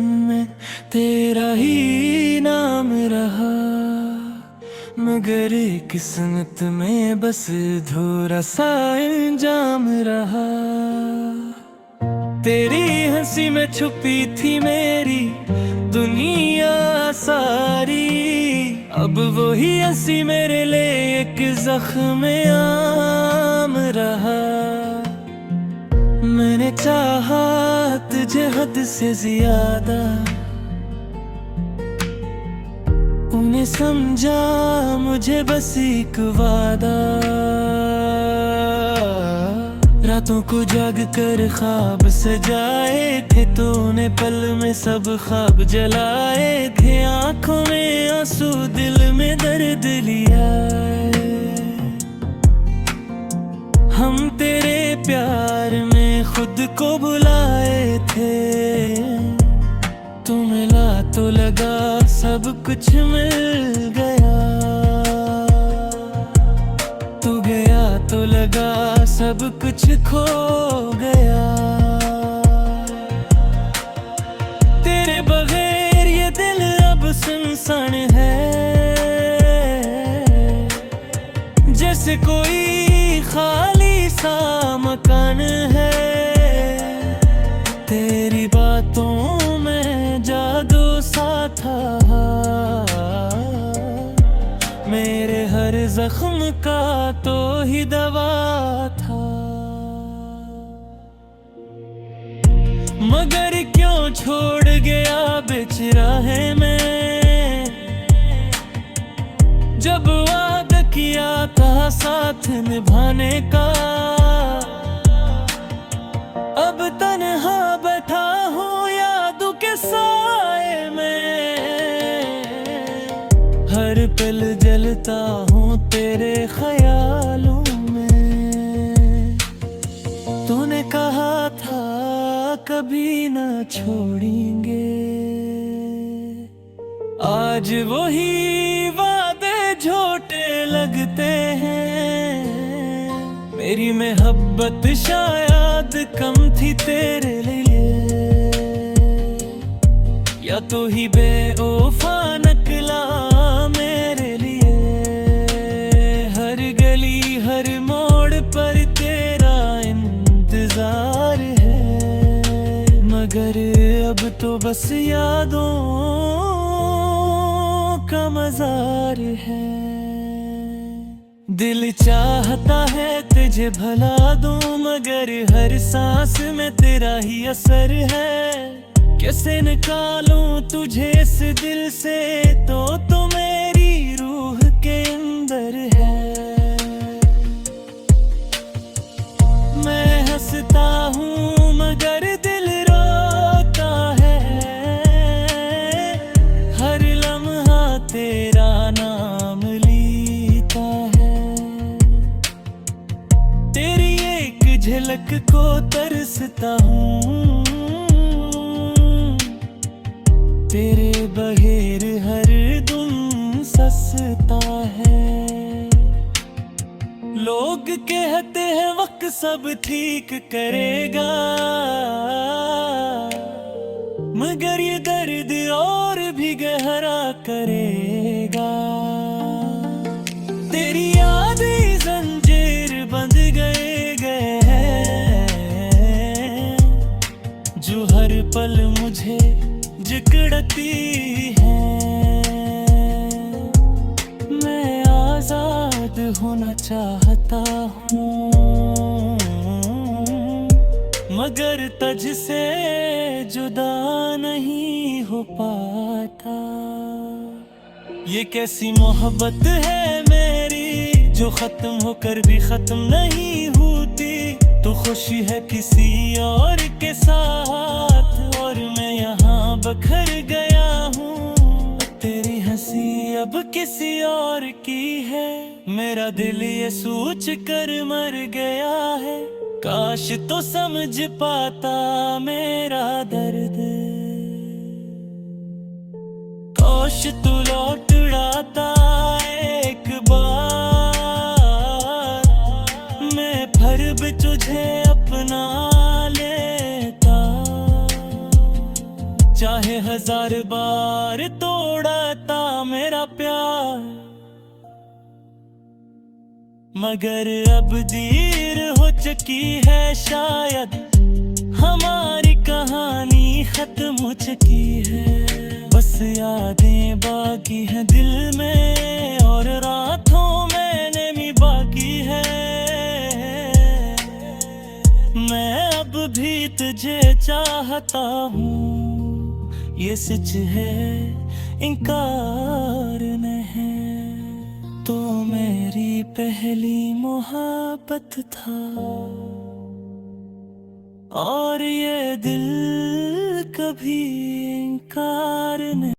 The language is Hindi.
में तेरा ही नाम रहा, मगर किस्मत में बस अधूरा सा इंजाम रहा। तेरी हंसी में छुपी थी मेरी दुनिया सारी, अब वही हंसी मेरे लिए एक जख्म आम रहा। मैंने चाहा तुझे हद से ज्यादा, उन्हें समझा मुझे बस एक वादा। रातों को जाग कर ख्वाब सजाए थे तूने, पल में सब ख्वाब जलाए थे। आंखों में आंसू दिल में दर्द लिया, हम तेरे प्यार में खुद को बुलाए थे। तू मिला तो लगा सब कुछ मिल गया, तू गया तो लगा सब कुछ खो गया। तेरे बगैर ये दिल अब सुनसान है, जैसे कोई खाली सा मकान है। तेरी बातों में जादू सा था, मेरे हर जख्म का तो ही दवा था। मगर क्यों छोड़ गया बीच राह में, जब वादा किया था साथ निभाने का। अब तन्हा बैठा हूँ यादों के साए में, हर पल जलता हूँ तेरे ख्यालों में। तूने कहा था कभी ना छोड़ेंगे, आज वही वादे झूठे लगते हैं। मेरी मोहब्बत शायद कम थी तेरे लिए, या तो ही बेवफा निकला मेरे लिए। हर गली हर मोड़ पर तेरा इंतजार है, मगर अब तो बस यादों का मजार है। दिल चाहता है तुझे भला दूं, मगर हर सांस में तेरा ही असर है। कैसे निकालूं तुझे इस दिल से, तो मेरी रूह के अंदर है। मैं हंसता हूँ मगर दिल रोता है, हर लम्हा तेरा नाम लीता है। तेरी एक झलक को तरसता हूँ, तेरे बगैर हर दम ससता है। लोग कहते हैं वक्त सब ठीक करेगा, मगर ये दर्द और भी गहरा करेगा। तेरी यादें जंजीर बंध गए हैं, जो हर पल मुझे जकड़ती है। मैं आजाद होना चाहता हूँ, मगर तुझ से जुदा नहीं हो पाता। ये कैसी मोहब्बत है मेरी, जो खत्म होकर भी खत्म नहीं होती। तो खुशी है किसी और के साथ, और मैं यहाँ बखर गया हूँ। तेरी हंसी अब किसी और की है, मेरा दिल ये सोच कर मर गया है। काश तो समझ पाता मेरा दर्द, काश तू लौट आता एक बार। मैं फिर भी तुझे अपना लेता, चाहे 1000 बार तोड़ा था मेरा प्यार, मगर अब देर हो चुकी है शायद, हमारी कहानी खत्म हो चुकी है। बस यादें बाकी हैं दिल में और रातों में नेमी बाकी है। मैं अब भी तुझे चाहता हूँ, ये सच है, इनकार नहीं। तो मेरी पहली मोहब्बत था और ये दिल कभी इनकार नहीं।